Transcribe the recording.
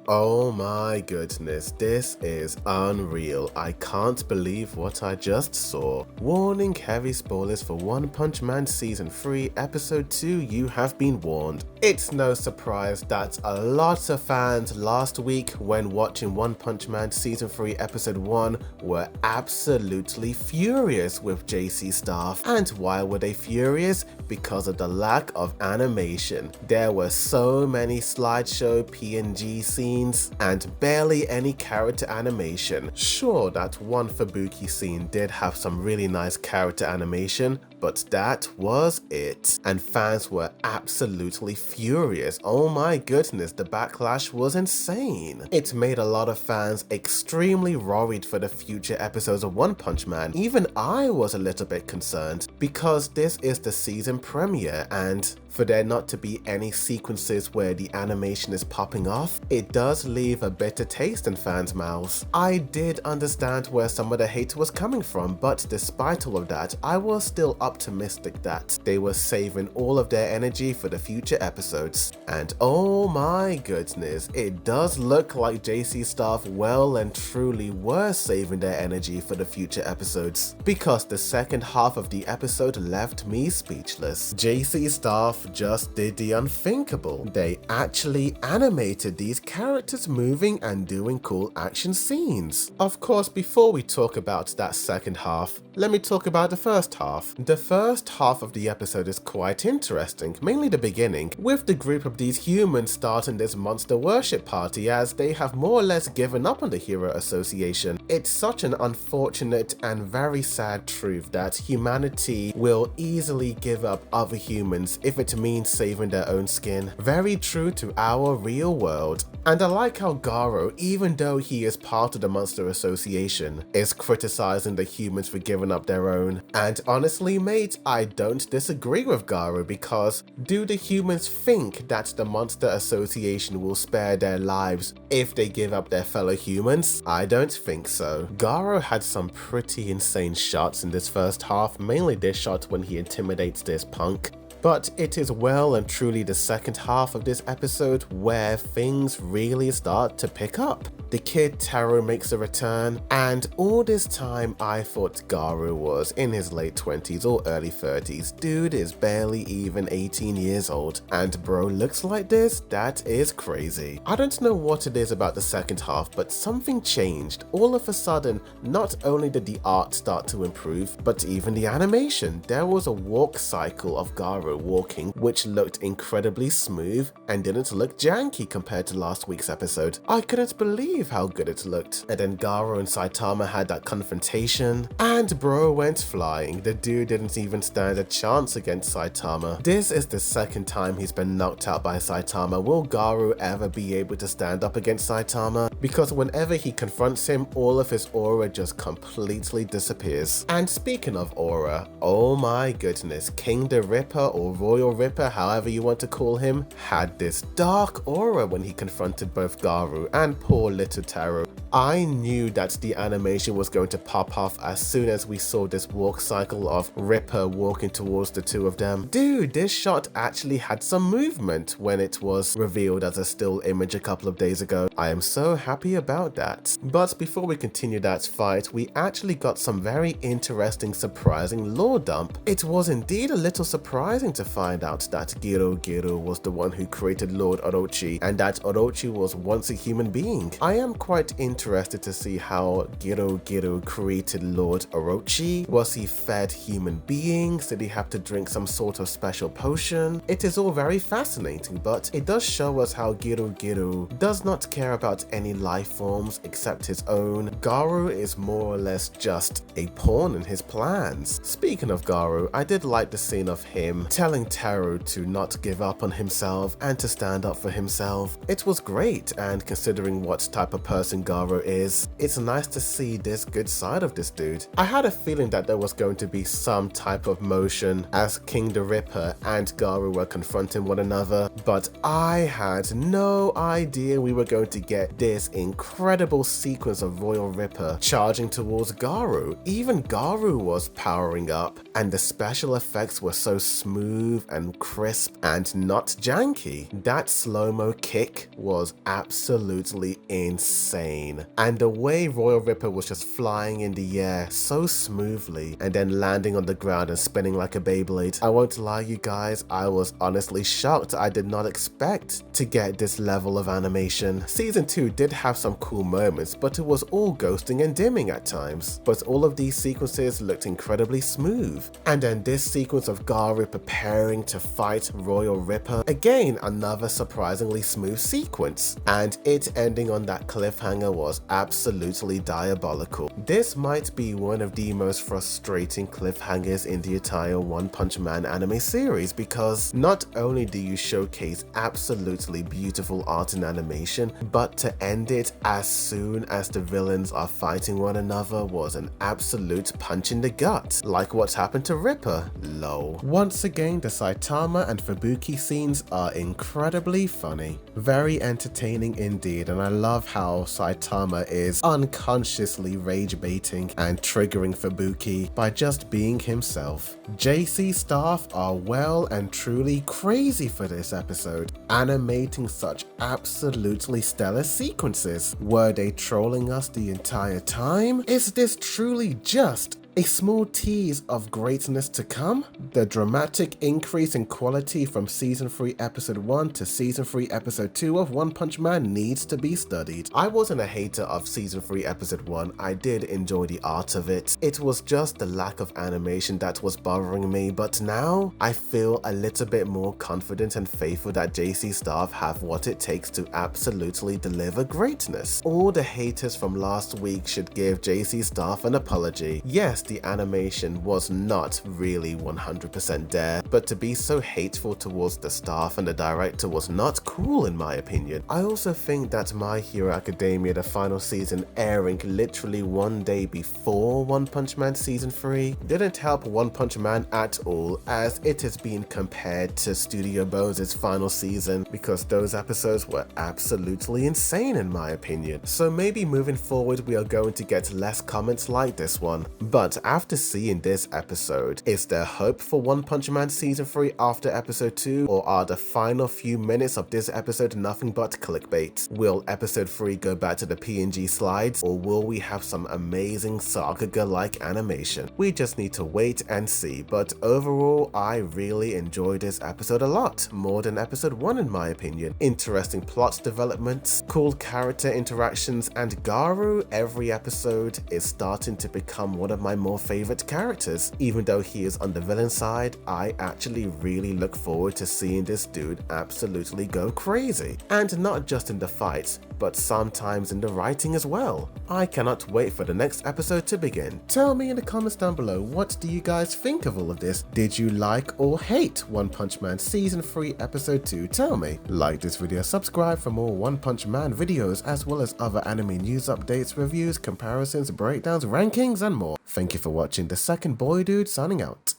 Oh my goodness, this is unreal. I can't believe what I just saw. Warning, heavy spoilers for One Punch Man Season 3 Episode 2, you have been warned. It's no surprise that a lot of fans last week when watching One Punch Man Season 3 Episode 1 were absolutely furious with JC Staff. And why were they furious? Because of the lack of animation. There were so many slideshow PNG scenes and barely any character animation. Sure, that one Fubuki scene did have some really nice character animation, but that was it. And fans were absolutely furious. Oh my goodness, the backlash was insane. It made a lot of fans extremely worried for the future episodes of One Punch Man. Even I was a little bit concerned because this is the season premiere, and for there not to be any sequences where the animation is popping off, it does leave a bitter taste in fans' mouths. I did understand where some of the hate was coming from, but despite all of that, I was still optimistic that they were saving all of their energy for the future episodes. And oh my goodness, it does look like JC Staff well and truly were saving their energy for the future episodes, because the second half of the episode left me speechless. JC Staff just did the unthinkable. They actually animated these characters moving and doing cool action scenes. Of course, before we talk about that second half, let me talk about the first half. The first half of the episode is quite interesting, mainly the beginning, with the group of these humans starting this monster worship party as they have more or less given up on the Hero Association. It's such an unfortunate and very sad truth that humanity will easily give up other humans if it means saving their own skin. Very true to our real world. And I like how Garo, even though he is part of the Monster Association, is criticizing the humans for giving up their own. And honestly, mate, I don't disagree with Garo, because do the humans think that the Monster Association will spare their lives if they give up their fellow humans? I don't think so. Garo had some pretty insane shots in this first half, mainly this shot when he intimidates this punk. But it is well and truly the second half of this episode where things really start to pick up. The kid Taro makes a return, and all this time I thought Garu was in his late 20s or early 30s. Dude is barely even 18 years old, and bro looks like this? That is crazy. I don't know what it is about the second half, but something changed. All of a sudden, not only did the art start to improve, but even the animation. There was a walk cycle of Garu walking which looked incredibly smooth and didn't look janky compared to last week's episode. I couldn't believe how good it looked. And then Garo and Saitama had that confrontation, and bro went flying. The dude didn't even stand a chance against Saitama. This is the second time he's been knocked out by Saitama. Will Garo ever be able to stand up against Saitama? Because whenever he confronts him, all of his aura just completely disappears. And speaking of aura, oh my goodness, King the Ripper or Royal Ripper, however you want to call him, had this dark aura when he confronted both Garu and poor little Taro. I knew that the animation was going to pop off as soon as we saw this walk cycle of Ripper walking towards the two of them. Dude, this shot actually had some movement when it was revealed as a still image a couple of days ago. I am so happy about that. But before we continue that fight, we actually got some very interesting, surprising lore dump. It was indeed a little surprising to find out that Giro was the one who created Lord Orochi, and that Orochi was once a human being. I am quite interested to see how Giro created Lord Orochi. Was he fed human beings? Did he have to drink some sort of special potion? It is all very fascinating, but it does show us how Giro does not care about any life forms except his own. Garu is more or less just a pawn in his plans. Speaking of Garu, I did like the scene of him telling Taro to not give up on himself and to stand up for himself. It was great, and considering what type of person Garu is, it's nice to see this good side of this dude. I had a feeling that there was going to be some type of motion as King the Ripper and Garu were confronting one another, but I had no idea we were going to get this this incredible sequence of Royal Ripper charging towards Garu. Even Garu was powering up, and the special effects were so smooth and crisp and not janky. That slow-mo kick was absolutely insane. And the way Royal Ripper was just flying in the air so smoothly and then landing on the ground and spinning like a Beyblade. I won't lie you guys, I was honestly shocked. I did not expect to get this level of animation. Season 2 did have some cool moments, but it was all ghosting and dimming at times. But all of these sequences looked incredibly smooth. And then this sequence of Garu preparing to fight Royal Ripper, again another surprisingly smooth sequence. And it ending on that cliffhanger was absolutely diabolical. This might be one of the most frustrating cliffhangers in the entire One Punch Man anime series, because not only do you showcase absolutely beautiful art and animation, but to end it as soon as the villains are fighting one another was an absolute punch in the gut, like what's happened to Ripper, lol. Once again, the Saitama and Fubuki scenes are incredibly funny, very entertaining indeed, and I love how Saitama is unconsciously rage baiting and triggering Fubuki by just being himself. JC staff are well and truly crazy for this episode, animating such absolutely stellar sequences. Were they trolling us the entire time? Is this truly just a small tease of greatness to come? The dramatic increase in quality from Season 3 Episode 1 to Season 3 Episode 2 of One Punch Man needs to be studied. I wasn't a hater of Season 3 Episode 1, I did enjoy the art of it. It was just the lack of animation that was bothering me, but now I feel a little bit more confident and faithful that JC staff have what it takes to absolutely deliver greatness. All the haters from last week should give JC staff an apology. Yes, the animation was not really 100% there, but to be so hateful towards the staff and the director was not cool in my opinion. I also think that My Hero Academia, the final season airing literally one day before One Punch Man Season 3, didn't help One Punch Man at all, as it is being compared to Studio Bones' final season, because those episodes were absolutely insane in my opinion. So maybe moving forward we are going to get less comments like this one. But after seeing this episode, is there hope for One Punch Man Season 3 after episode 2, or are the final few minutes of this episode nothing but clickbait? Will episode 3 go back to the PNG slides, or will we have some amazing Sakuga-like animation? We just need to wait and see, but overall I really enjoyed this episode a lot, more than episode 1 in my opinion. Interesting plot developments, cool character interactions, and Garu every episode is starting to become one of my more favorite characters. Even though he is on the villain side, I actually really look forward to seeing this dude absolutely go crazy. And not just in the fights, but sometimes in the writing as well. I cannot wait for the next episode to begin. Tell me in the comments down below, what do you guys think of all of this? Did you like or hate One Punch Man Season 3 Episode 2? Tell me. Like this video, subscribe for more One Punch Man videos, as well as other anime news updates, reviews, comparisons, breakdowns, rankings, and more. Thank you for watching. The Second Boy Dude signing out.